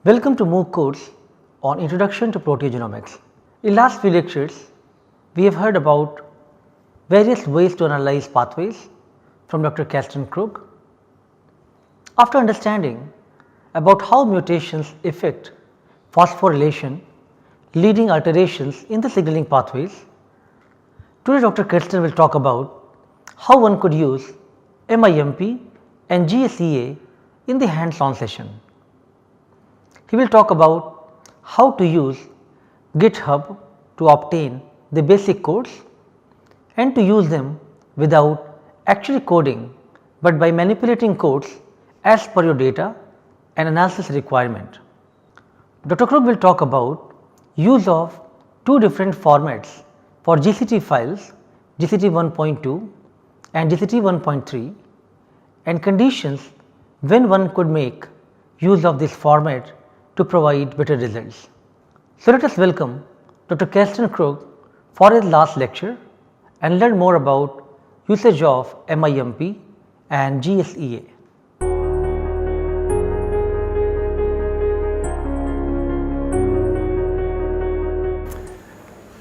Welcome to MOOC course on Introduction to Proteogenomics. In last few lectures, we have heard about various ways to analyze pathways from Dr. Krog. After understanding about how mutations affect phosphorylation leading alterations in the signaling pathways, today Dr. Kirsten will talk about how one could use MIMP and GSEA in the hands-on session. He will talk about how to use GitHub to obtain the basic codes and to use them without actually coding, but by manipulating codes as per your data and analysis requirement. Dr. Krog will talk about use of two different formats for GCT files, GCT 1.2 and GCT 1.3, and conditions when one could make use of this format to provide better results. So, let us welcome Dr. Krog for his last lecture and learn more about usage of MIMP and GSEA.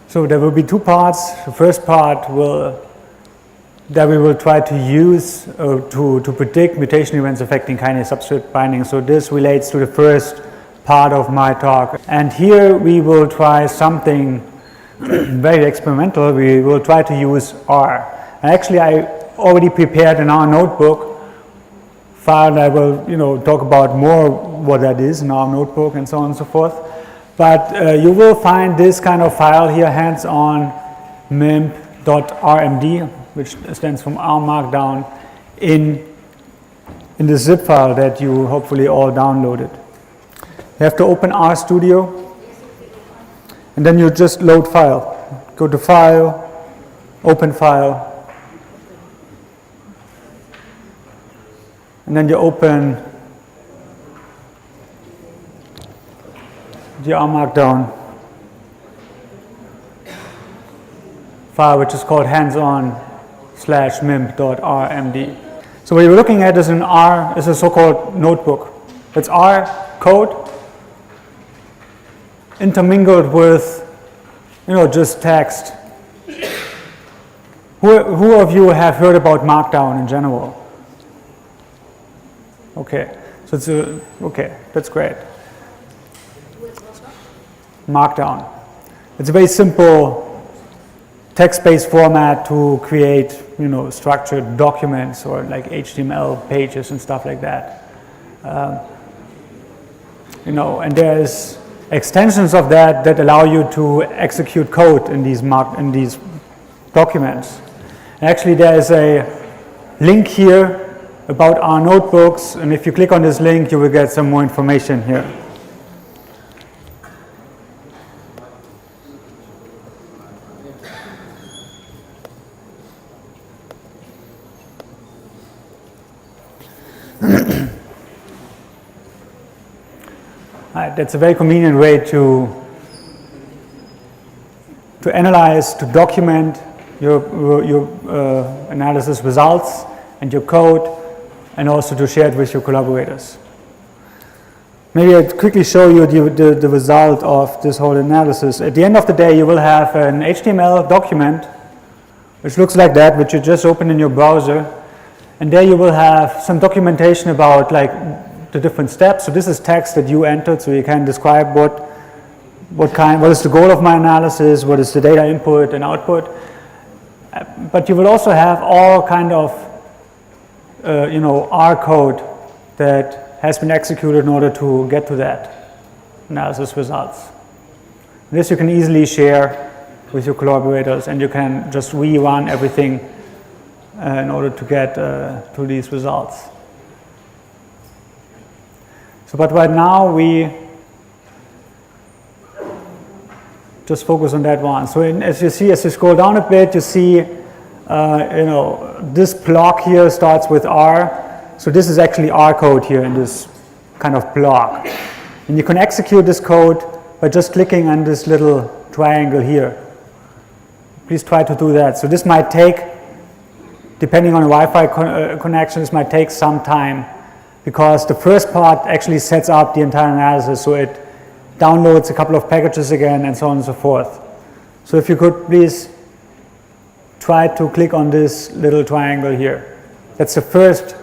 So there will be two parts. The first part that we will try to use to predict mutation events affecting kinase substrate binding. So this relates to the first part of my talk, and here we will try something very experimental. We will try to use R. And actually, I already prepared in our notebook file. I will talk about more what that is in our notebook and so on and so forth. But you will find this kind of file here, hands-on mimp.rmd, which stands from R Markdown, in the zip file that you hopefully all downloaded. You have to open RStudio, and then you just load file. Go to File, Open File, and then you open the R Markdown file, which is called hands-on /mimp.rmd. So what you're looking at is a so-called notebook. It's R code intermingled with just text. Who of you have heard about Markdown in general? Okay, so it's okay, that's great. Markdown. It's a very simple text-based format to create structured documents or like HTML pages and stuff like that. And there's extensions of that allow you to execute code in these documents. And actually, there is a link here about our notebooks, and if you click on this link, you will get some more information here. That's a very convenient way to analyze, to document your analysis results and your code, and also to share it with your collaborators. Maybe I'll quickly show you the result of this whole analysis. At the end of the day, you will have an HTML document which looks like that, which you just open in your browser, and there you will have some documentation about the different steps. So this is text that you entered, so you can describe what is the goal of my analysis, what is the data input and output. But you will also have all kind of R code that has been executed in order to get to that analysis results. This you can easily share with your collaborators, and you can just rerun everything in order to get to these results. So, but right now we just focus on that one. So, as you scroll down a bit, you see, this block here starts with R. So this is actually R code here in this kind of block, and you can execute this code by just clicking on this little triangle here. Please try to do that. So this might take, depending on a Wi-Fi connection, this might take some time because the first part actually sets up the entire analysis, so it downloads a couple of packages again and so on and so forth. So if you could please try to click on this little triangle here. That's the first,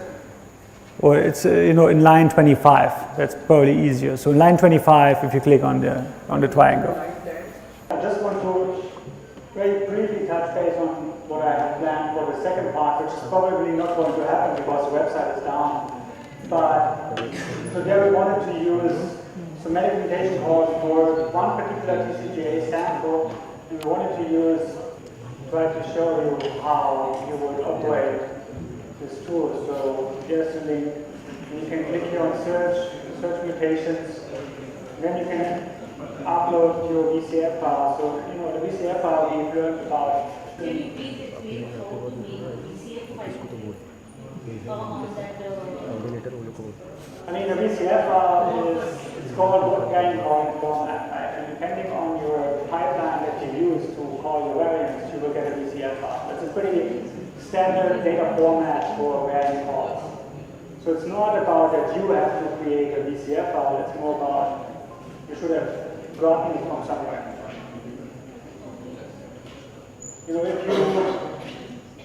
or it's in line 25. That's probably easier. So in line 25, if you click on the triangle. I just want to very briefly touch base on what I have planned for the second part, which is probably not going to happen because the website is down. But so there we wanted to use somatic mutation calls for one particular TCGA sample, and we wanted to try to show you how you would operate this tool. So here's the link. You can click here on search mutations, then you can upload your VCF file. So the VCF file we've learned about. Can you please explain how to make a VCF file on that? I mean, the VCF file it's called organic calling format, right? And depending on your pipeline that you use to call your variants, you will get a VCF file. It's a pretty standard data format for variant calls. So it's not about that you have to create a VCF file, it's more about you should have gotten it from somewhere.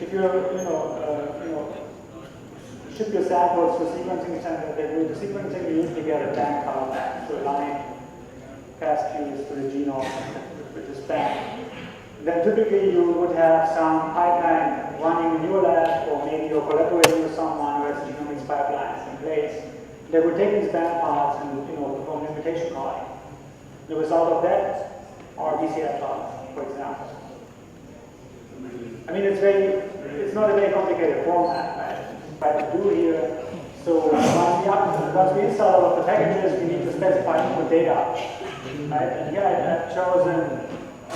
If you ship your samples to a sequencing center, they do the sequencing, you usually get a bank file back, so a line past cues to the genome, which is back. Then typically you would have some pipeline running in your lab, or maybe you're collaborating with someone who has genomics pipelines in place. They would take these band files and perform mutation calling. The result of that are VCF files, for example. I mean, it's not a very complicated format, right? Try to do here. So once we install all of the packages, we need to specify input data, right? And here I've chosen a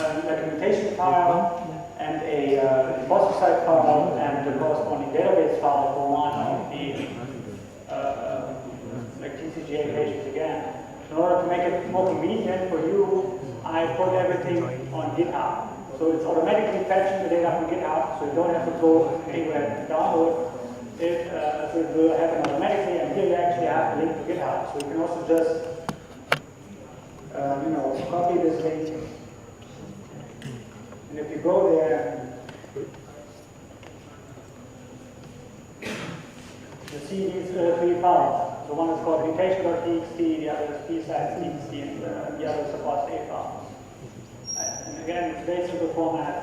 mutation file and a phosphocyte file and the corresponding database file for one of the TCGA pages again. In order to make it more convenient for you, I put everything on GitHub. So it's automatically fetching the data from GitHub, so you don't have to go anywhere and download it. So it will happen automatically, and here you actually have the link to GitHub. So you can also just, copy this link. And if you go there, you see these three files. The one is called mutation.txt, the other is psites.txt, and the other is a FOSS-A file. And again, it's very simple format.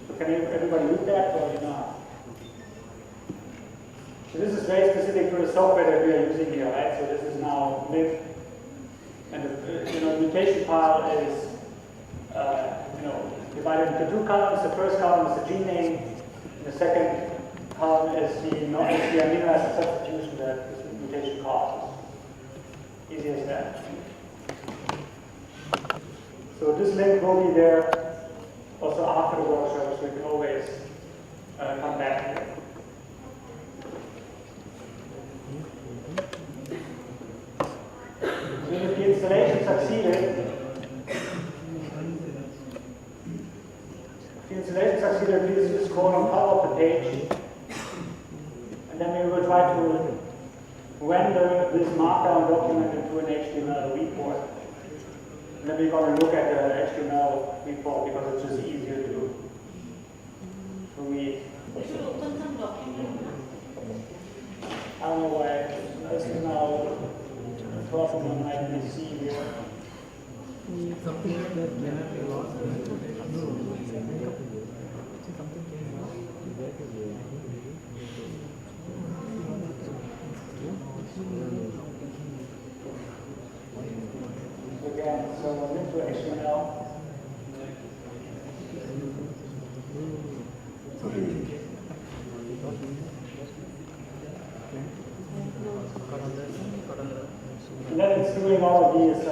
So can everybody read that or not? So this is very specific to the software that we are using here, right? So this is now MIP. And the mutation file is divided into two columns. The first column is the gene name, and the second column is the amino acid substitution that this mutation causes. Easy as that. So this link will be there also after the workshop, so you can always come back here. So if the installation succeeded, please just scroll on top of the page, and then we will try to render this markdown document into an HTML report. And then we're going to look at the HTML report because it's just easier to read. You should open some document. I don't know why. This is now problem on my PC here. Something like that cannot be lost. Again, so I'm into HTML. And then it's doing all of these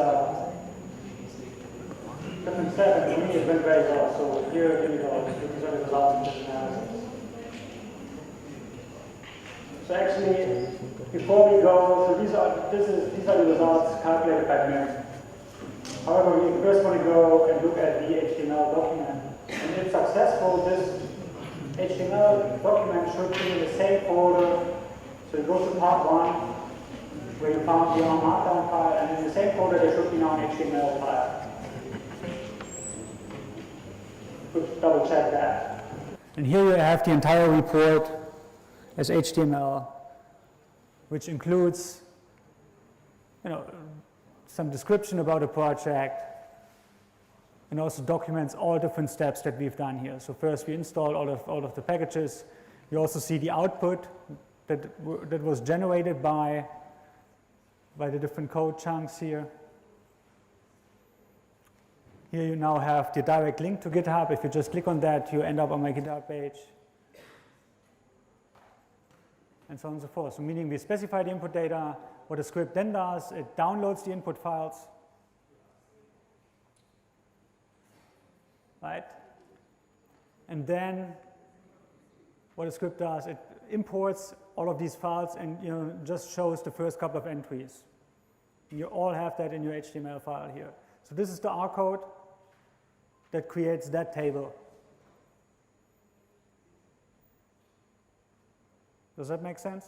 different steps, and for me it went very well. So here we go. These are the results of this analysis. So actually, before we go, so these are the results calculated by MIP. However, we first want to go and look at the HTML document. And if successful, this HTML document should be in the same folder. So you go to part 1, where you found your markdown file, and in the same folder there should be now an HTML file. Could double check that. And here you have the entire report as HTML, which includes, some description about the project, and also documents all different steps that we've done here. So first we installed all of the packages. You also see the output that was generated by the different code chunks here. Here you now have the direct link to GitHub. If you just click on that, you end up on my GitHub page. And so on and so forth. So meaning we specify the input data. What the script then does, it downloads the input files. Right? And then what the script does, it imports all of these files and just shows the first couple of entries. You all have that in your HTML file here. So this is the R code that creates that table. Does that make sense?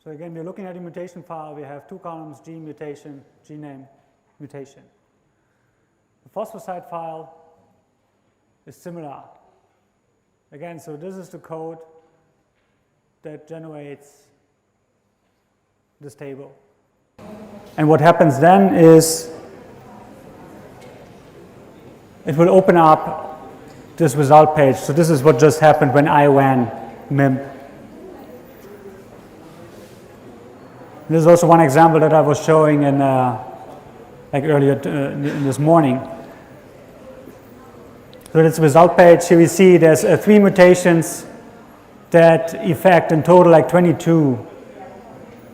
So again, we're looking at a mutation file. We have 2 columns, gene mutation, gene name, mutation. The phosphosite file is similar. Again, so this is the code that generates this table. And what happens then is it will open up this result page. So this is what just happened when I ran MIM. This is also one example that I was showing in earlier in this morning. So this result page, here we see there's 3 mutations that affect in total like 22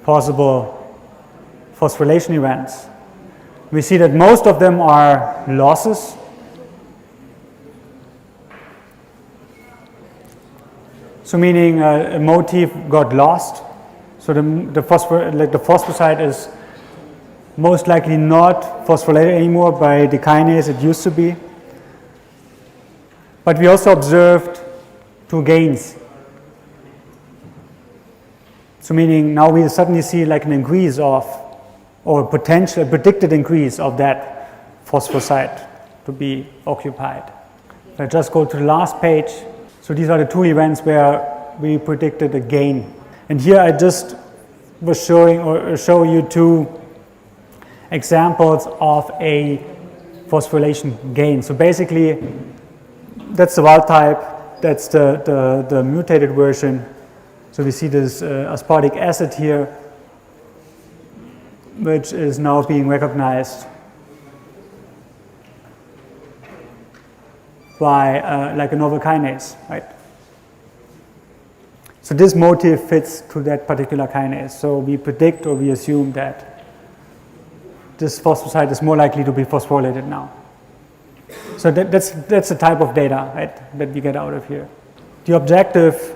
possible phosphorylation events. We see that most of them are losses. So meaning a motif got lost. So the phosphosite is most likely not phosphorylated anymore by the kinase it used to be. But we also observed 2 gains. So meaning now we suddenly see like an increase of, or a predicted increase of that phosphosite to be occupied. So I just go to the last page. So these are the 2 events where we predicted a gain. And here I just was show you 2 examples of a phosphorylation gain. So basically, that's the wild type, that's the mutated version. So we see this aspartic acid here, which is now being recognized by like a novel kinase, right? So this motif fits to that particular kinase. So we predict or we assume that this phosphosite is more likely to be phosphorylated now. So that's the type of data, right, that we get out of here. The objective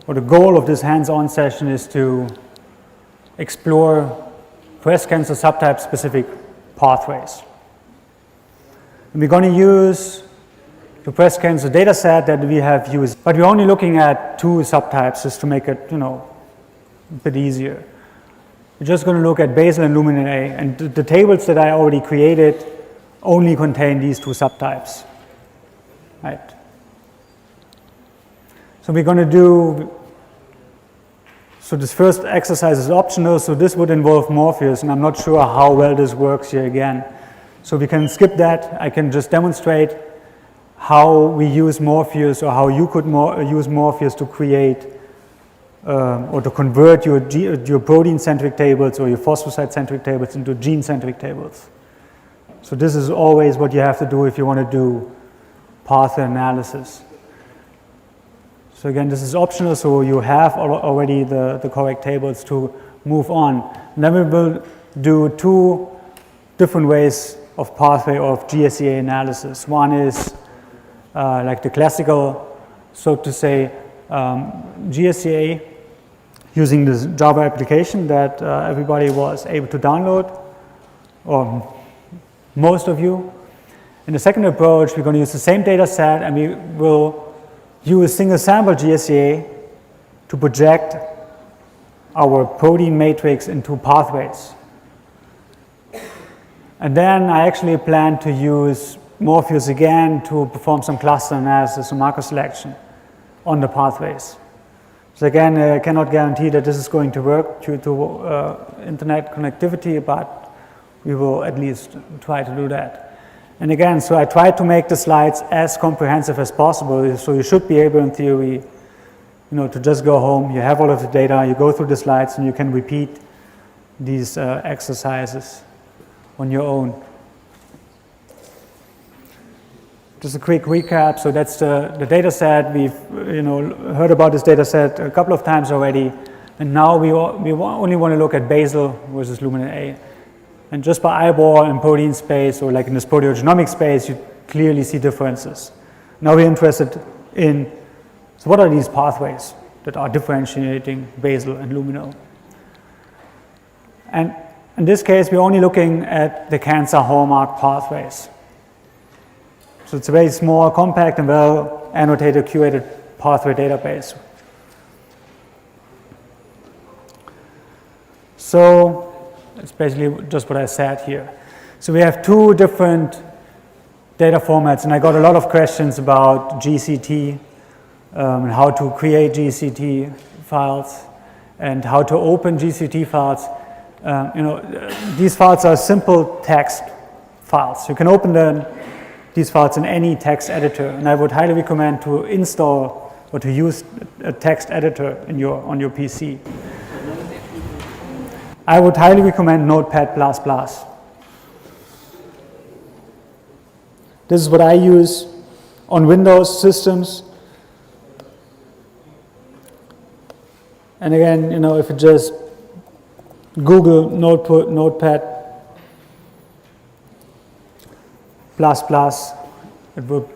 or the goal of this hands-on session is to explore breast cancer subtype specific pathways. And we're going to use the breast cancer data set that we have used, but we're only looking at 2 subtypes just to make it, a bit easier. We're just going to look at basal and luminant A, and the tables that I already created only contain these 2 subtypes, right? So we're going to do, so this first exercise is optional, so this would involve Morpheus, and I'm not sure how well this works here again. So we can skip that. I can just demonstrate how we use Morpheus, or how you could use Morpheus to create or to convert your protein-centric tables or your phosphosite-centric tables into gene-centric tables. So this is always what you have to do if you want to do pathway analysis. So again, this is optional, so you have already the correct tables to move on. And then we will do 2 different ways of pathway or of GSEA analysis. One is like the classical, so to say, GSEA using this Java application that everybody was able to download, or most of you. In the second approach, we're going to use the same data set and we will use single sample GSEA to project our protein matrix into pathways. And then I actually plan to use Morpheus again to perform some cluster analysis and marker selection on the pathways. So again, I cannot guarantee that this is going to work due to internet connectivity, but we will at least try to do that. And again, so I tried to make the slides as comprehensive as possible, so you should be able in theory, to just go home, you have all of the data, you go through the slides and you can repeat these exercises on your own. Just a quick recap. So that's the data set. We've heard about this data set a couple of times already, and now we only want to look at basal versus luminal A. And just by eyeball in protein space, or like in this proteogenomic space, you clearly see differences. Now we're interested in, so what are these pathways that are differentiating basal and luminal? And in this case, we're only looking at the cancer hallmark pathways. So it's a very small, compact, and well annotated, curated pathway database. So it's basically just what I said here. So we have two different data formats, and I got a lot of questions about GCT, and how to create GCT files, and how to open GCT files. These files are simple text files. You can open these files in any text editor, and I would highly recommend to install or to use a text editor on your PC. I would highly recommend Notepad++. This is what I use on Windows systems. And again, if you just Google Notepad++, it will,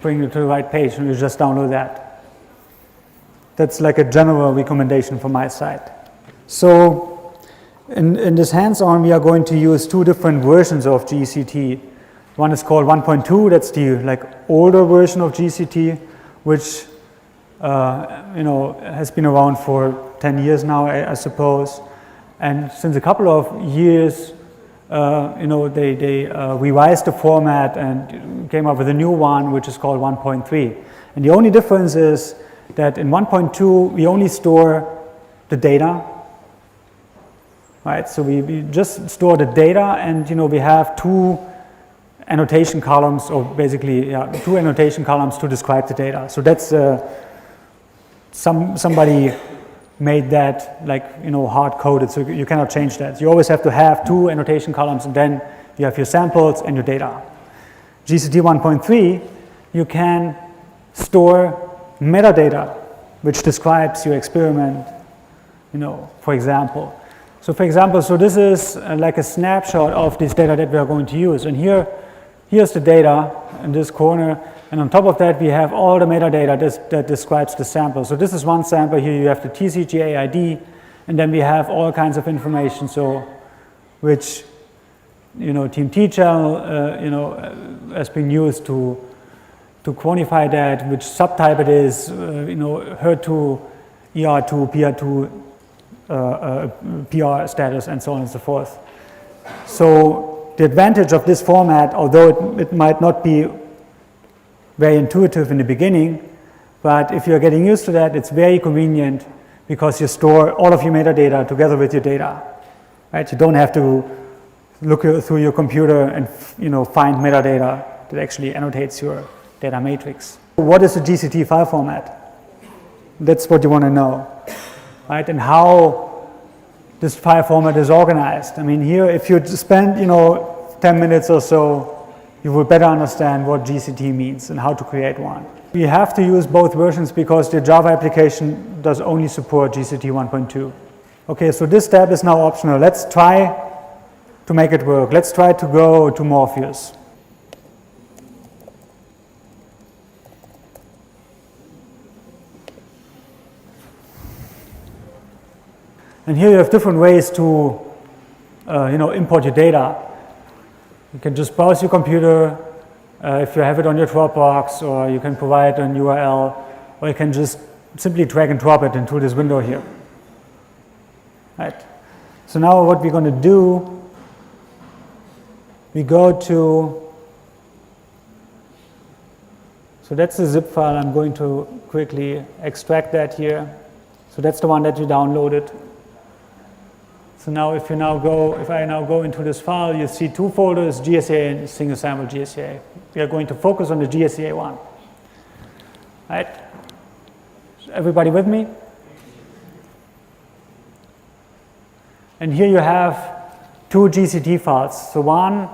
bring you to the right page, and you just download that. That's like a general recommendation from my side. So in this hands-on, we are going to use two different versions of GCT. One is called 1.2, that's the older version of GCT, which has been around for 10 years now, I suppose. And since a couple of years, they revised the format and came up with a new one, which is called 1.3. And the only difference is that in 1.2, we only store the data. Right, so we just store the data, and we have two annotation columns, or basically two annotation columns to describe the data. So that's somebody made that hard coded, so you cannot change that. You always have to have two annotation columns, and then you have your samples and your data. GCT 1.3, you can store metadata, which describes your experiment, for example. So for example, this is like a snapshot of this data that we are going to use. And here's the data in this corner. And on top of that, we have all the metadata that describes the sample. So this is one sample. Here you have the TCGA ID. And then we have all kinds of information. So which, team T channel, has been used to quantify that, which subtype it is, HER2, ER2, PR2, PR status, and so on and so forth. So the advantage of this format, although it might not be very intuitive in the beginning, but if you're getting used to that, it's very convenient because you store all of your metadata together with your data. Right? You don't have to look through your computer and find metadata that actually annotates your data matrix. What is the GCT file format? That's what you want to know. Right, and how this file format is organized. I mean, here, if you spend 10 minutes or so, you will better understand what GCT means and how to create one. We have to use both versions because the Java application does only support GCT 1.2. Okay, so this step is now optional. Let's try to make it work. Let's try to go to Morpheus. And here you have different ways to import your data. You can just browse your computer if you have it on your Dropbox, or you can provide an URL, or you can just simply drag and drop it into this window here. Right. So now what we're going to do, we go to, so that's the zip file. I'm going to quickly extract that here. So that's the one that you downloaded. So now if I now go into this file, you see two folders, GSEA and single sample GSEA. We are going to focus on the GSEA one. Right? Everybody with me? And here you have two GCT files. So one,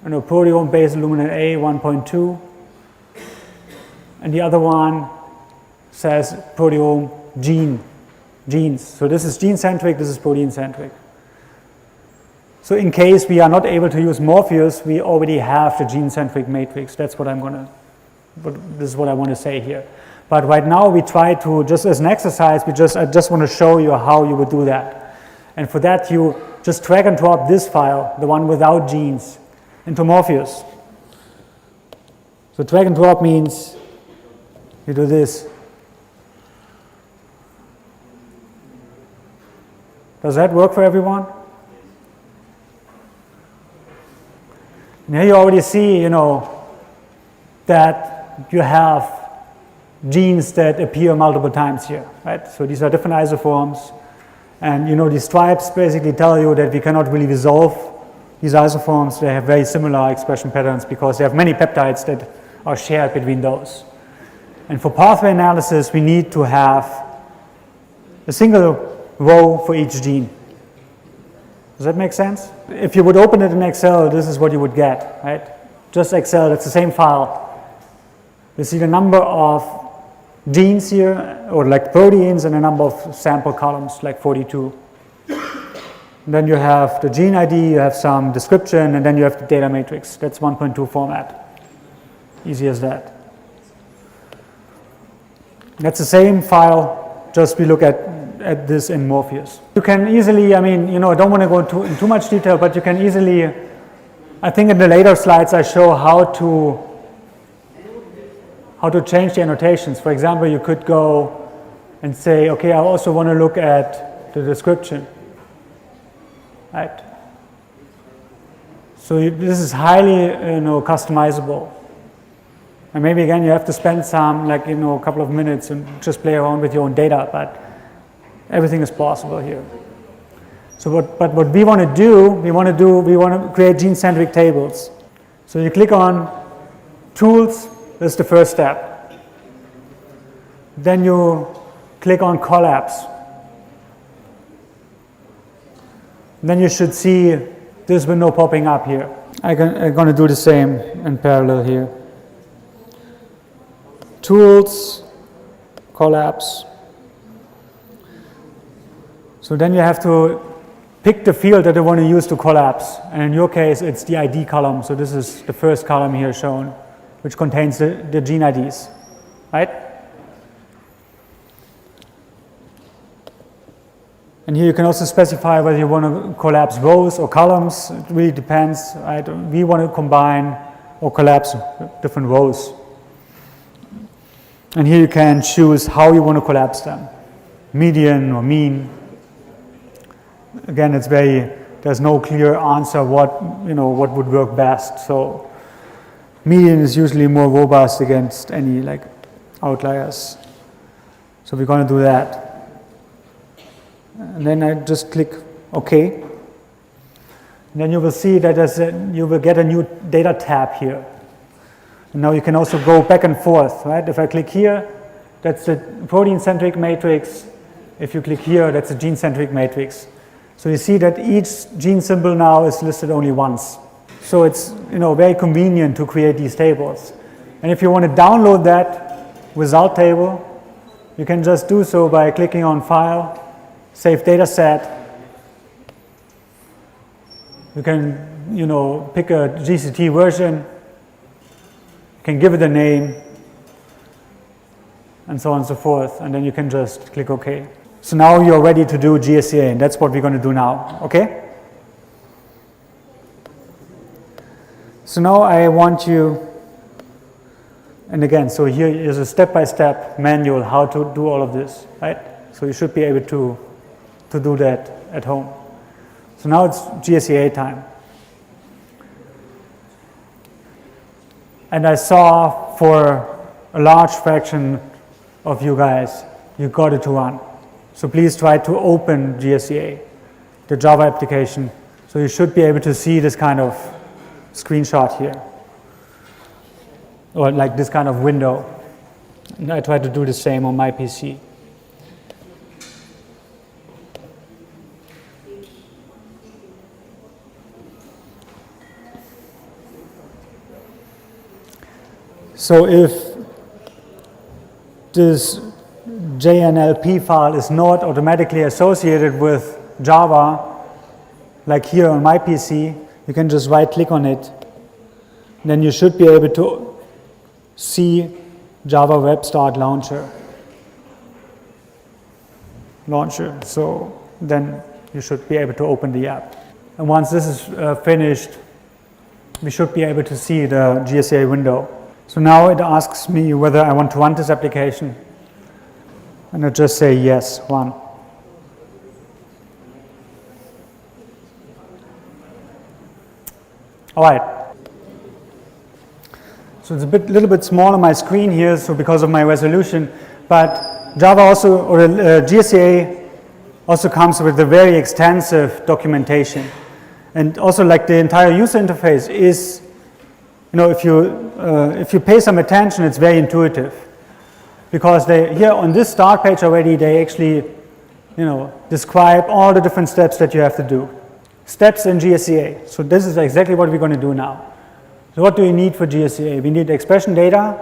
proteome basal luminant A 1.2, and the other one says proteome genes. So this is gene-centric, this is protein-centric. So in case we are not able to use Morpheus, we already have the gene-centric matrix. That's what this is what I want to say here. But right now we try to, just as an exercise, I just want to show you how you would do that. And for that you just drag and drop this file, the one without genes, into Morpheus. So drag and drop means you do this. Does that work for everyone? And here you already see, that you have genes that appear multiple times here, right? So these are different isoforms, and these stripes basically tell you that we cannot really resolve these isoforms. They have very similar expression patterns because they have many peptides that are shared between those. And for pathway analysis, we need to have a single row for each gene. Does that make sense? If you would open it in Excel, this is what you would get, right? Just Excel, it's the same file. You see the number of genes here, or like proteins, and a number of sample columns, like 42. And then you have the gene ID, you have some description, and then you have the data matrix. That's 1.2 format. Easy as that. That's the same file, just we look at this in Morpheus. You can easily, I don't want to go into in too much detail, but you can easily, I think in the later slides I show how to change the annotations. For example, you could go and say, okay, I also want to look at the description. Right? So this is highly customizable. And maybe again you have to spend some a couple of minutes and just play around with your own data, but everything is possible here. So what we want to do, we want to create gene-centric tables. So you click on Tools, this is the first step. Then you click on Collapse. Then you should see this window popping up here. I'm going to do the same in parallel here. Tools, Collapse. So then you have to pick the field that you want to use to collapse. And in your case, it's the ID column. So this is the first column here shown, which contains the gene IDs, right? And here you can also specify whether you want to collapse rows or columns. It really depends, right? We want to combine or collapse different rows. And here you can choose how you want to collapse them, median or mean. Again, there's no clear answer what would work best. So median is usually more robust against any outliers. So we're going to do that. And then I just click OK. And then you will see that you will get a new data tab here. And now you can also go back and forth, right? If I click here, that's the protein-centric matrix. If you click here, that's the gene-centric matrix. So you see that each gene symbol now is listed only once. So it's very convenient to create these tables. And if you want to download that result table, you can just do so by clicking on File, Save Data Set. You can pick a GCT version. You can give it a name, and so on and so forth, and then you can just click OK. So now you're ready to do GSEA, and that's what we're going to do now, okay? So now I want you, and again, so here is a step-by-step manual how to do all of this, right? So you should be able to do that at home. So now it's GSEA time. And I saw for a large fraction of you guys, you got it to run. So please try to open GSEA, the Java application. So you should be able to see this kind of screenshot here, or like this kind of window. And I try to do the same on my PC. So if this JNLP file is not automatically associated with Java, like here on my PC, you can just right click on it. Then you should be able to see Java Web Start Launcher. So then you should be able to open the app. And once this is finished, we should be able to see the GSEA window. So now it asks me whether I want to run this application. And I just say yes, run. All right. So it's a little bit small on my screen here, so because of my resolution, but Java also, or GSEA also comes with a very extensive documentation. And also like the entire user interface is, if you pay some attention, it's very intuitive. Because here on this start page already, they actually, describe all the different steps that you have to do. Steps in GSEA. So this is exactly what we're going to do now. So what do we need for GSEA? We need expression data.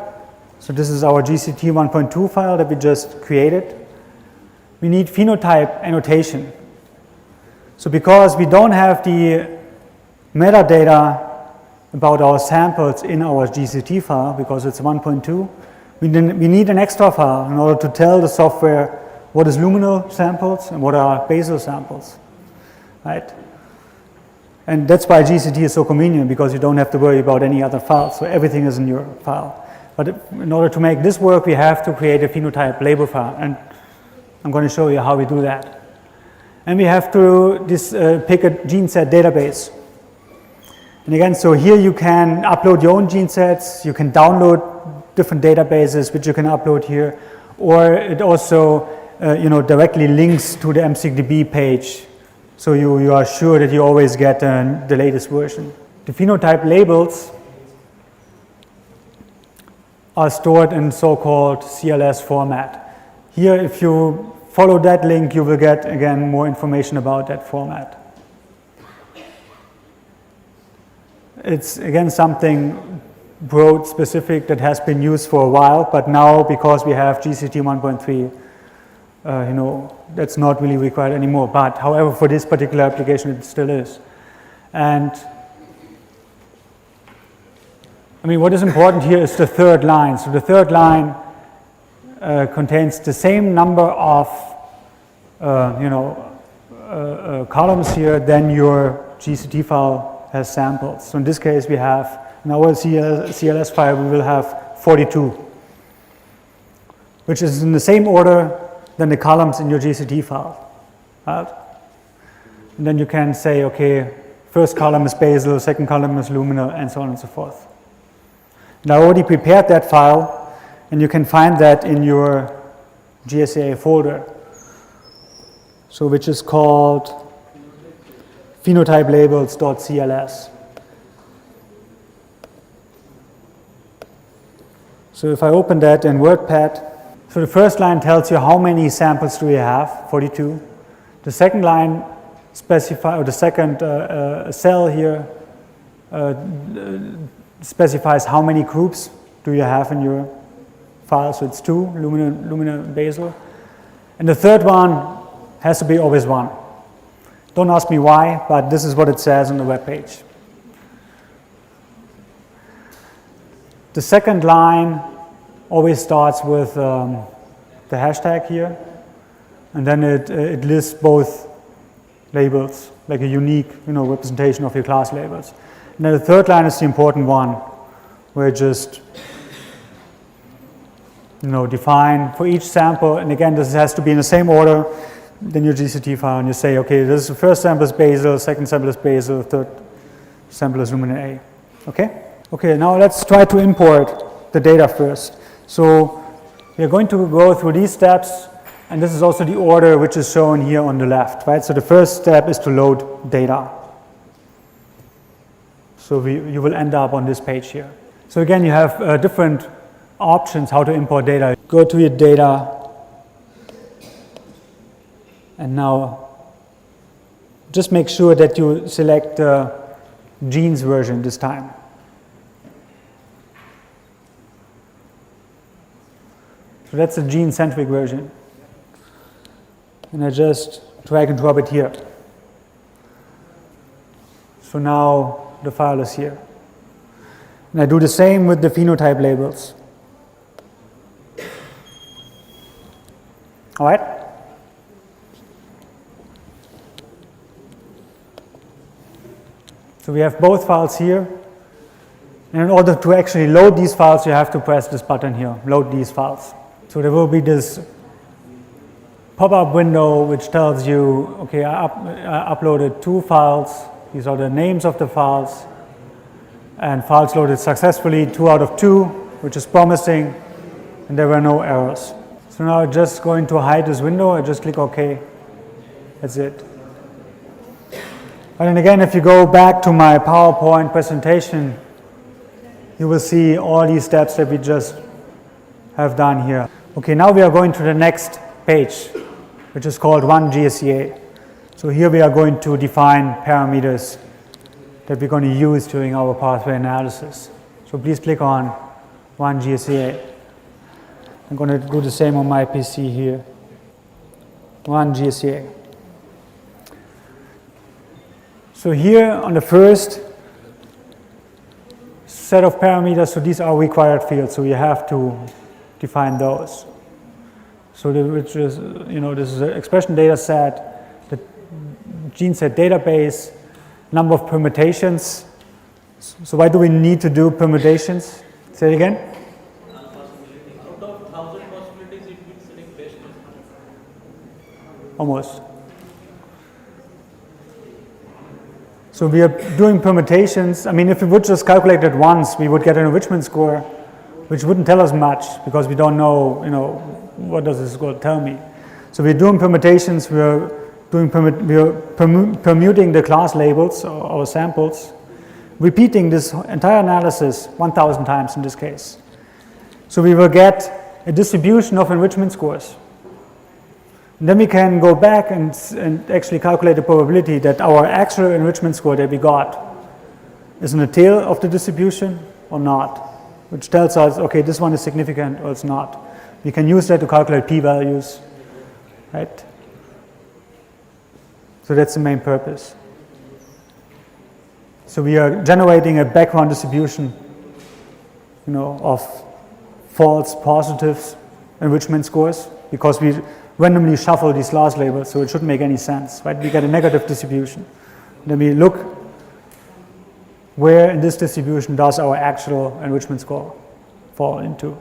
So this is our GCT 1.2 file that we just created. We need phenotype annotation. So because we don't have the metadata about our samples in our GCT file, because it's 1.2, we need an extra file in order to tell the software what is luminal samples and what are basal samples, right? And that's why GCT is so convenient, because you don't have to worry about any other files, so everything is in your file. But in order to make this work, we have to create a phenotype label file, and I'm going to show you how we do that. And we have to pick a gene set database. And again, so here you can upload your own gene sets, you can download different databases which you can upload here, or it also directly links to the MCDB page, so you are sure that you always get the latest version. The phenotype labels are stored in so-called CLS format. Here, if you follow that link, you will get, again, more information about that format. It's, again, something broad specific that has been used for a while, but now because we have GCT 1.3, that's not really required anymore. But however, for this particular application, it still is. And I mean, what is important here is the third line. So the third line contains the same number of columns here than your GCT file has samples. So in this case, we have, in our CLS file, we will have 42, which is in the same order than the columns in your GCT file. Right? And then you can say, okay, first column is basal, second column is luminal, and so on and so forth. And I already prepared that file, and you can find that in your GSEA folder, so which is called phenotypelabels.cls. So if I open that in WordPad, so the first line tells you how many samples do you have, 42. The second line specifies, or the second cell here specifies how many groups do you have in your file. So it's 2, luminal, basal. And the third one has to be always 1. Don't ask me why, but this is what it says on the web page. The second line always starts with the hashtag here, and then it lists both labels, like a unique representation of your class labels. And then the third line is the important one, where just define for each sample, and again this has to be in the same order than your GCT file, and you say, okay, this is the first sample is basal, second sample is basal, third sample is luminant A. Okay, now let's try to import the data first. So we are going to go through these steps, and this is also the order which is shown here on the left, right? So the first step is to load data. So you will end up on this page here. So again, you have different options how to import data. Go to your data, and now just make sure that you select the genes version this time. So that's the gene-centric version. And I just drag and drop it here. So now the file is here. And I do the same with the phenotype labels. All right? So we have both files here. And in order to actually load these files, you have to press this button here, load these files. So there will be this pop-up window which tells you, okay, I uploaded 2 files. These are the names of the files. And files loaded successfully, 2 out of 2, which is promising, and there were no errors. So now I'm just going to hide this window. I just click OK. That's it. And then again, if you go back to my PowerPoint presentation, you will see all these steps that we just have done here. Okay, now we are going to the next page, which is called Run GSEA. So here we are going to define parameters that we're going to use during our pathway analysis. So please click on Run GSEA. I'm going to do the same on my PC here. Run GSEA. So here on the first set of parameters, so these are required fields, so you have to define those. So which is, this is an expression data set, the gene set database, number of permutations. So why do we need to do permutations? Say it again. Out of 1,000 possibilities, it will select best. Almost. So we are doing permutations. I mean, if we would just calculate it once, we would get an enrichment score, which wouldn't tell us much because we don't know, what does this score tell me. So we're doing permutations. We are permuting the class labels, our samples, repeating this entire analysis 1,000 times in this case. So we will get a distribution of enrichment scores. And then we can go back and actually calculate the probability that our actual enrichment score that we got is in the tail of the distribution or not, which tells us, okay, this one is significant or it's not. We can use that to calculate p-values, right? So that's the main purpose. So we are generating a background distribution, of false positives enrichment scores because we randomly shuffle these class labels, so it shouldn't make any sense, right? We get a negative distribution. Then we look where in this distribution does our actual enrichment score fall into.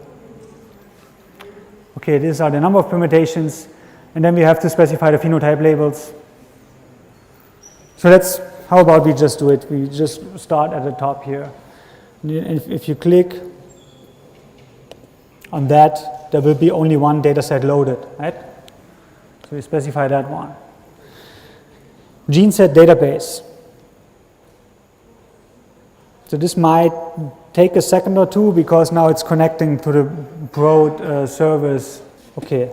Okay, these are the number of permutations, and then we have to specify the phenotype labels. So how about we just do it? We just start at the top here. And if you click on that, there will be only one data set loaded, right? So we specify that one. Gene set database. So this might take a second or two because now it's connecting to the broad servers. Okay,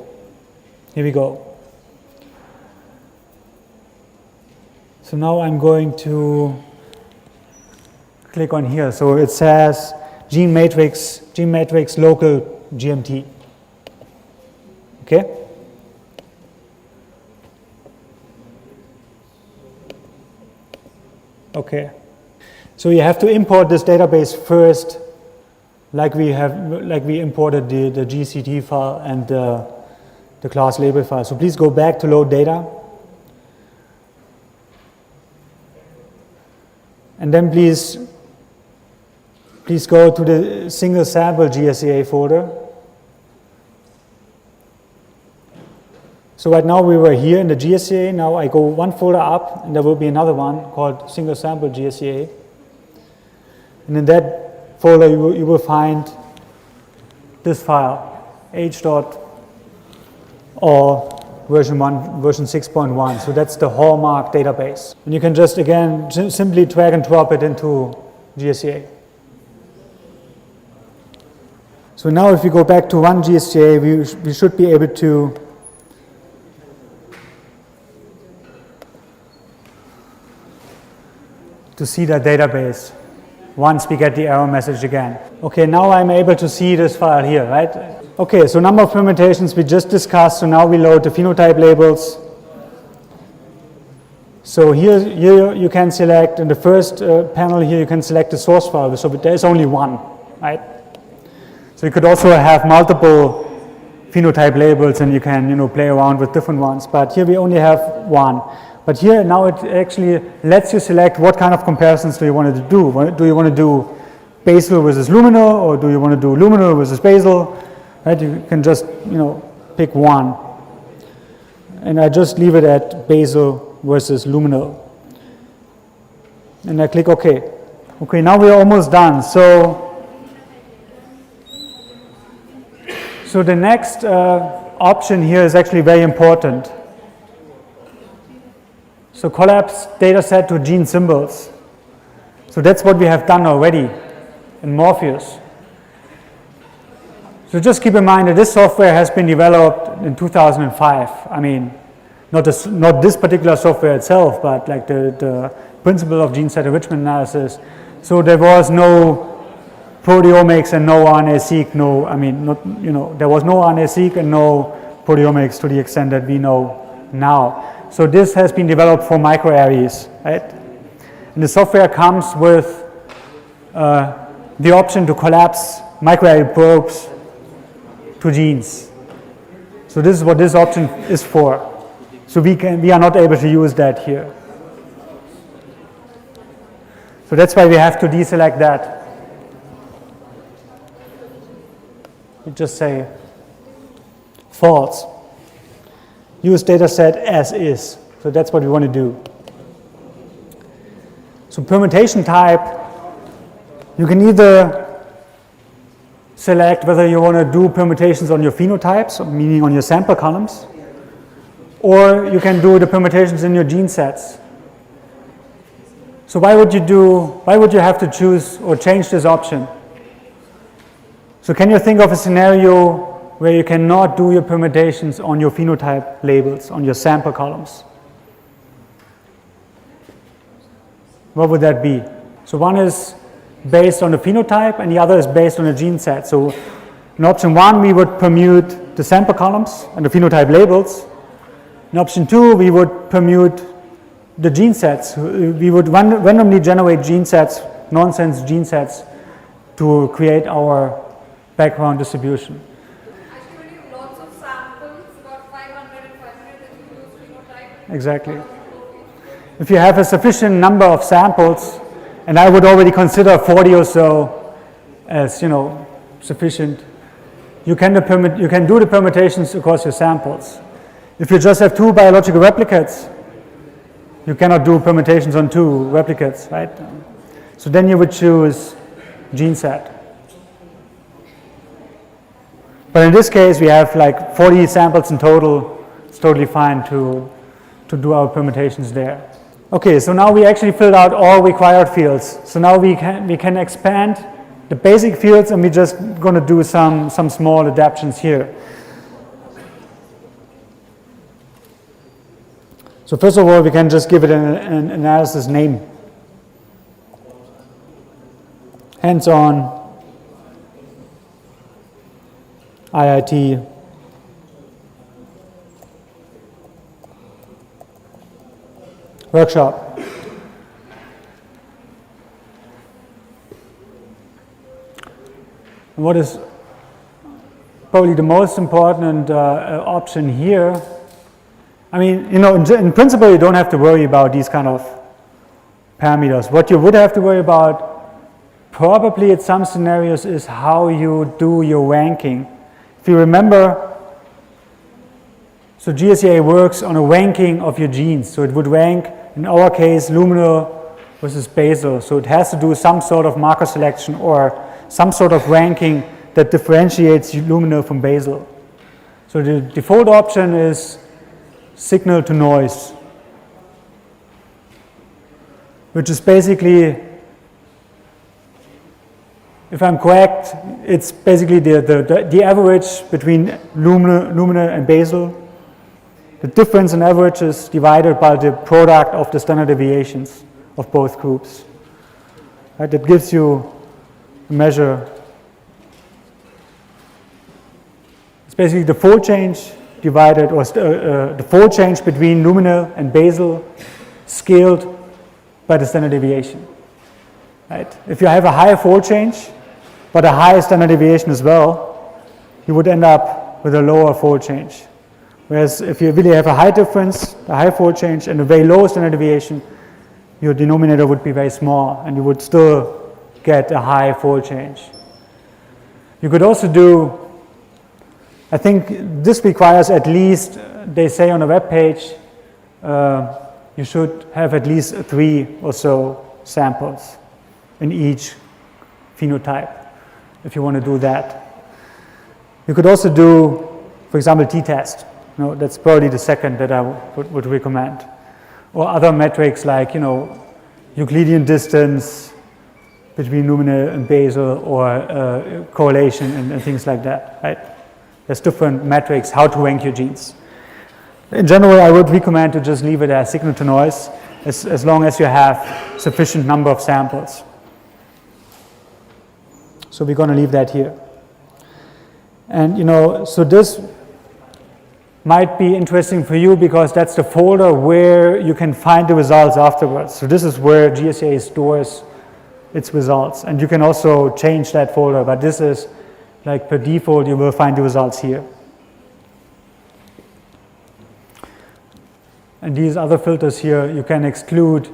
here we go. So now I'm going to click on here. So it says gene matrix local GMT. Okay? Okay. So you have to import this database first, like we imported the GCT file and the class label file. So please go back to load data. And then please please go to the single sample GSEA folder. So right now we were here in the GSEA, now I go one folder up and there will be another one called single sample GSEA. And in that folder you will find this file, h.or version 6.1. So that's the hallmark database. And you can just again simply drag and drop it into GSEA. So now if we go back to one GSEA, we should be able to see that database once we get the error message again. Okay, now I'm able to see this file here, right? Okay, so number of permutations we just discussed, so now we load the phenotype labels. So here you can select, in the first panel here you can select the source file, so there's only one, right? So you could also have multiple phenotype labels and you can play around with different ones, but here we only have one. But here now it actually lets you select what kind of comparisons do you want to do. Do you want to do basal versus luminal, or do you want to do luminal versus basal? Right? You can just pick one. And I just leave it at basal versus luminal. And I click OK. Okay, now we're almost done. So the next option here is actually very important. So collapse data set to gene symbols. So that's what we have done already in Morpheus. So just keep in mind that this software has been developed in 2005. I mean, not this particular software itself, but like the principle of gene set enrichment analysis. So there was no proteomics and no RNA-seq. There was no RNA-seq and no proteomics to the extent that we know now. So this has been developed for microarrays, right? And the software comes with the option to collapse microarray probes to genes. So this is what this option is for. So we are not able to use that here. So that's why we have to deselect that. We just say false. Use data set as is. So that's what we want to do. So permutation type, you can either select whether you want to do permutations on your phenotypes, meaning on your sample columns, or you can do the permutations in your gene sets. So why would you have to choose or change this option? So can you think of a scenario where you cannot do your permutations on your phenotype labels, on your sample columns? What would that be? So one is based on the phenotype and the other is based on a gene set. So in option 1 we would permute the sample columns and the phenotype labels. In option 2 we would permute the gene sets. We would randomly generate gene sets, nonsense gene sets, to create our background distribution. Actually, lots of samples, about 500 and 500 that you use phenotype. Exactly. If you have a sufficient number of samples, and I would already consider 40 or so as sufficient, you can do the permutations across your samples. If you just have 2 biological replicates, you cannot do permutations on 2 replicates, right? So then you would choose gene set. But in this case, we have like 40 samples in total. It's totally fine to do our permutations there. Okay, so now we actually filled out all required fields. So now we can expand the basic fields, and we're just going to do some small adaptations here. So first of all, we can just give it an analysis name. Hands-on IIT workshop. What is probably the most important option here? I mean, in principle, you don't have to worry about these kind of parameters. What you would have to worry about probably in some scenarios is how you do your ranking. If you remember, so GSEA works on a ranking of your genes. So it would rank, in our case, luminal versus basal. So it has to do some sort of marker selection or some sort of ranking that differentiates luminal from basal. So the default option is signal to noise, which is basically, if I'm correct, it's basically the average between luminal and basal. The difference in average is divided by the product of the standard deviations of both groups. Right? That gives you a measure. It's basically the fold change divided, or the fold change between luminal and basal scaled by the standard deviation. Right? If you have a higher fold change, but a higher standard deviation as well, you would end up with a lower fold change. Whereas if you really have a high difference, a high fold change, and a very low standard deviation, your denominator would be very small, and you would still get a high fold change. You could also do, I think this requires at least, they say on a web page, you should have at least 3 or so samples in each phenotype if you want to do that. You could also do, for example, t-test. That's probably the second that I would recommend. Or other metrics like, Euclidean distance between luminal and basal, or correlation and things like that, right? There's different metrics how to rank your genes. In general, I would recommend to just leave it as signal to noise as long as you have sufficient number of samples. So we're going to leave that here. And so this might be interesting for you because that's the folder where you can find the results afterwards. So this is where GSEA stores its results. And you can also change that folder, but this is like per default, you will find the results here. And these other filters here, you can exclude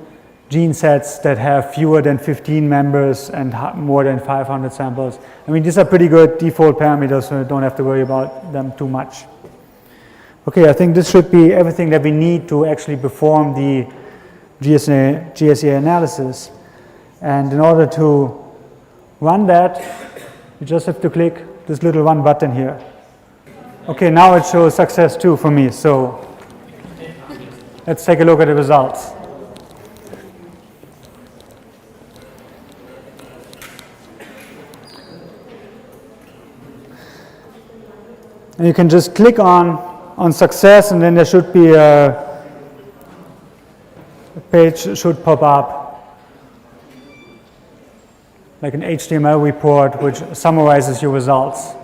gene sets that have fewer than 15 members and more than 500 samples. I mean, these are pretty good default parameters, so you don't have to worry about them too much. Okay, I think this should be everything that we need to actually perform the GSEA analysis. And in order to run that, you just have to click this little run button here. Okay, now it shows success too for me. So let's take a look at the results. And you can just click on success, and then there should be a page should pop up, like an HTML report which summarizes your results.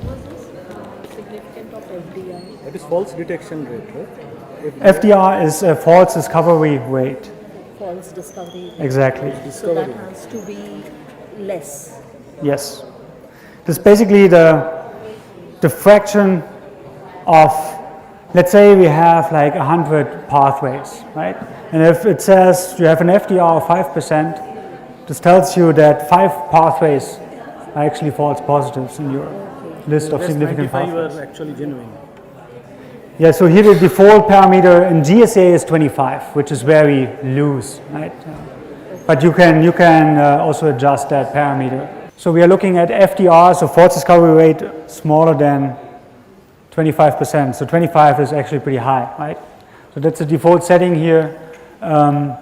Was this significant of FDR? That is false detection rate, right? FDR is a false discovery rate. False discovery. Exactly. So that has to be less. Yes. This is basically the fraction of, let's say we have like 100 pathways, right? And if it says you have an FDR of 5%, this tells you that 5 pathways are actually false positives in your list of significant pathways. Are actually genuine. Yeah, so here the default parameter in GSEA is 25, which is very loose, right? But you can also adjust that parameter. So we are looking at FDR, so false discovery rate smaller than 25%. So 25 is actually pretty high, right? So that's the default setting here. And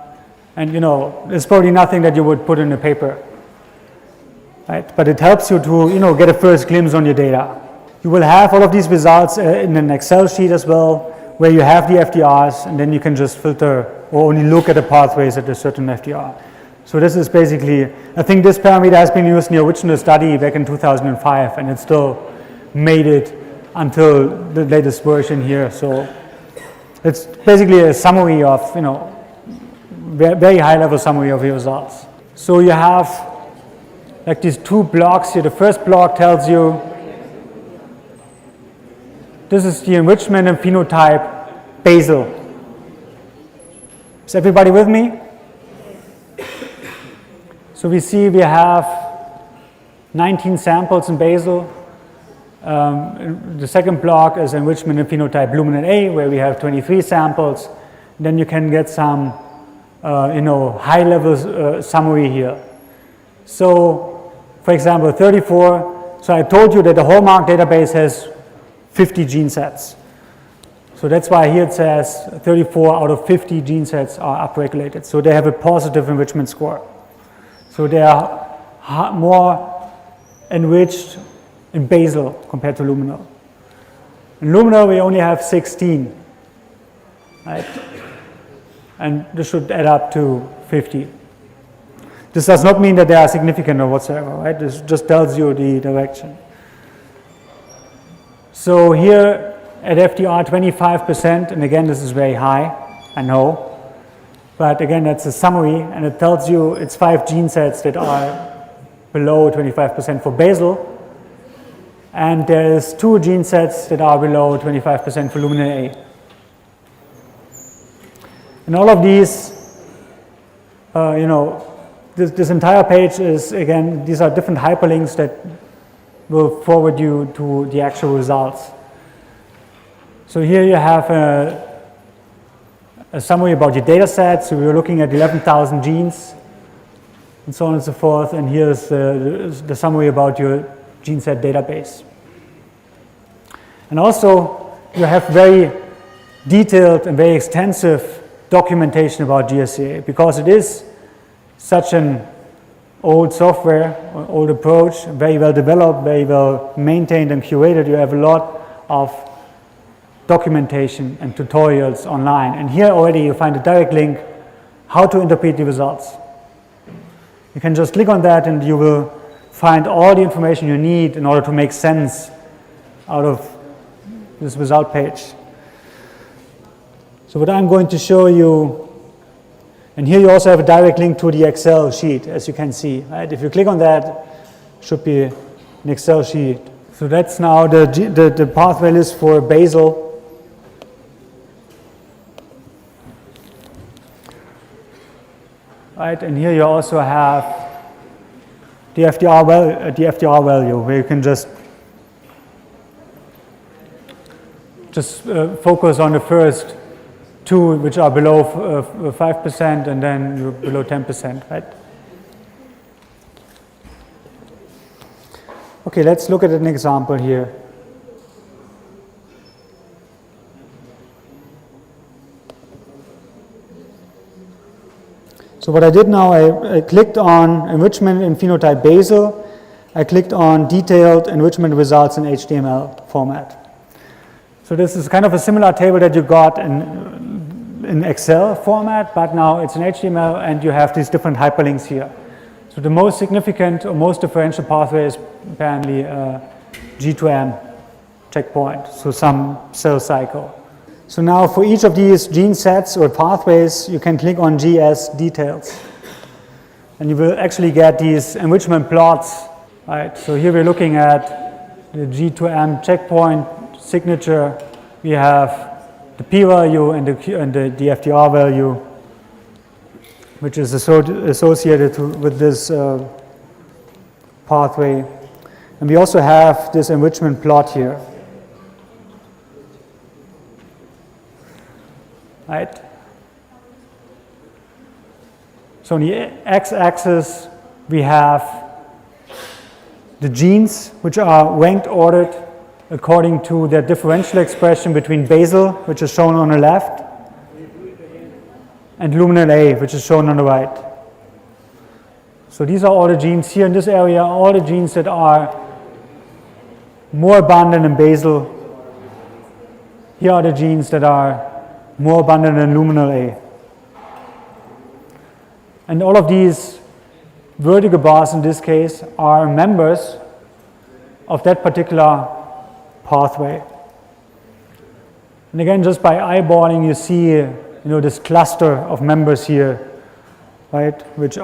there's probably nothing that you would put in a paper, right? But it helps you to, get a first glimpse on your data. You will have all of these results in an Excel sheet as well, where you have the FDRs, and then you can just filter or only look at the pathways at a certain FDR. So this is basically, I think this parameter has been used in the original study back in 2005, and it still made it until the latest version here. So it's basically a summary of, very high level summary of your results. So you have like these 2 blocks here. The first block tells you this is the enrichment and phenotype basal. Is everybody with me? So we see we have 19 samples in basal. The second block is enrichment in phenotype luminal A, where we have 23 samples. Then you can get some, high-level summary here. So, for example, 34. So I told you that the hallmark database has 50 gene sets. So that's why here it says 34 out of 50 gene sets are upregulated. So they have a positive enrichment score. So they are more enriched in basal compared to luminal. In luminal we only have 16, right? And this should add up to 50. This does not mean that they are significant or whatsoever, right? This just tells you the direction. So here at FDR 25%, and again this is very high, I know, but again that's a summary, and it tells you it's 5 gene sets that are below 25% for basal, and there's 2 gene sets that are below 25% for luminal A. And all of these, this entire page is, again, these are different hyperlinks that will forward you to the actual results. So here you have a summary about your data set. So we're looking at 11,000 genes and so on and so forth. And here's the summary about your gene set database. And also you have very detailed and very extensive documentation about GSEA, because it is such an old software, old approach, very well developed, very well maintained and curated. You have a lot of documentation and tutorials online. And here already you find a direct link how to interpret the results. You can just click on that and you will find all the information you need in order to make sense out of this result page. So what I'm going to show you, and here you also have a direct link to the Excel sheet, as you can see. Right? If you click on that, it should be an Excel sheet. So that's now the pathway list for basal. Right, and here you also have the FDR value, where you can just focus on the first 2 which are below 5% and then you're below 10%, right? Okay, let's look at an example here. So what I did now, I clicked on enrichment in phenotype basal. I clicked on detailed enrichment results in HTML format. So this is kind of a similar table that you got in Excel format, but now it's in HTML and you have these different hyperlinks here. So the most significant or most differential pathway is apparently G2M checkpoint, so some cell cycle. So now for each of these gene sets or pathways, you can click on GS details. And you will actually get these enrichment plots. Right? So here we're looking at the G2M checkpoint signature. We have the p-value and the FDR value, which is associated with this pathway. And we also have this enrichment plot here. Right? So on the x-axis, we have the genes, which are ranked ordered according to their differential expression between basal, which is shown on the left, and luminal A, which is shown on the right. So these are all the genes here in this area, all the genes that are more abundant in basal. Here are the genes that are more abundant in luminal A. And all of these vertical bars in this case are members of that particular pathway. And again, just by eyeballing, you see, this cluster of members here, right, which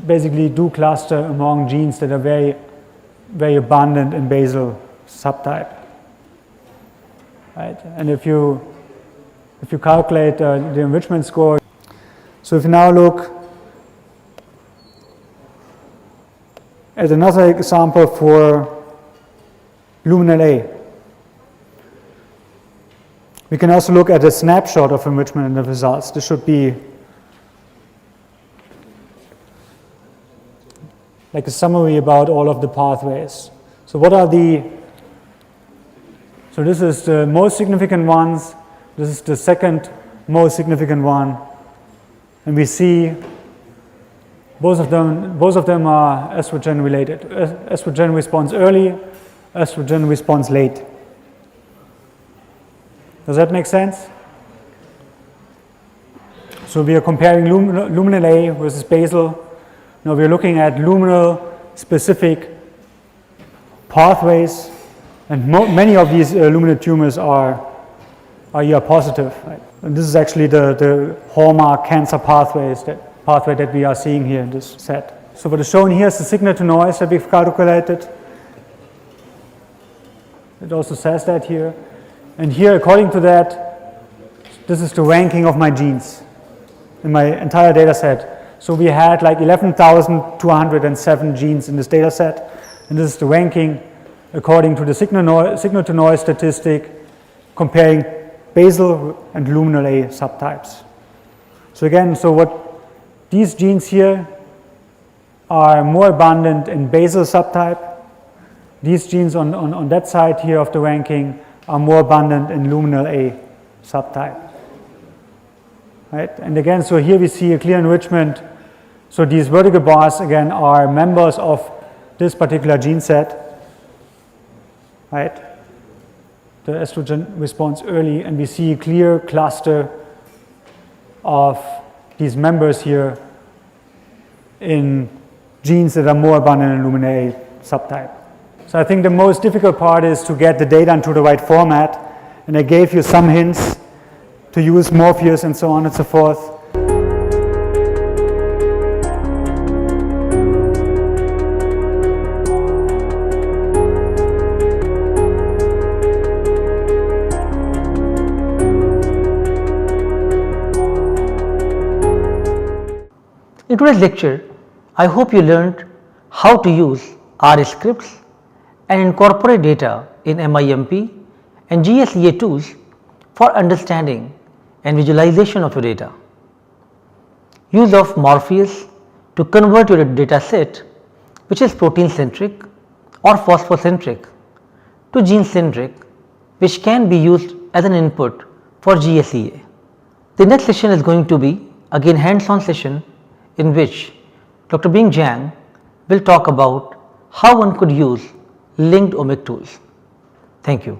basically do cluster among genes that are very, very abundant in basal subtype. Right? And if you calculate the enrichment score, so if you now look as another example for luminal A. We can also look at a snapshot of enrichment in the results. This should be like a summary about all of the pathways. So what are so this is the most significant ones, this is the second most significant one, and we see both of them are estrogen related. Estrogen response early, estrogen response late. Does that make sense? So we are comparing luminal A versus basal. Now we are looking at luminal specific pathways, and many of these luminal tumors are ER positive. Right? And this is actually the hallmark cancer pathway that we are seeing here in this set. So what is shown here is the signal to noise that we've calculated. It also says that here. And here, according to that, this is the ranking of my genes in my entire data set. So we had like 11,207 genes in this data set, and this is the ranking according to the signal to noise statistic comparing basal and luminal A subtypes. So again, what these genes here are more abundant in basal subtype. These genes on that side here of the ranking are more abundant in luminal A subtype. Right? And again, so here we see a clear enrichment. So these vertical bars again are members of this particular gene set. Right? The estrogen response early, and we see a clear cluster of these members here in genes that are more abundant in luminal A subtype. So I think the most difficult part is to get the data into the right format, and I gave you some hints to use Morpheus and so on and so forth. In today's lecture, I hope you learned how to use R scripts and incorporate data in MIMP and GSEA tools for understanding and visualization of your data. Use of Morpheus to convert your data set, which is protein centric or phosphocentric, to gene centric, which can be used as an input for GSEA. The next session is going to be again hands-on session in which Dr. Bing Zhang will talk about how one could use linked omic tools. Thank you.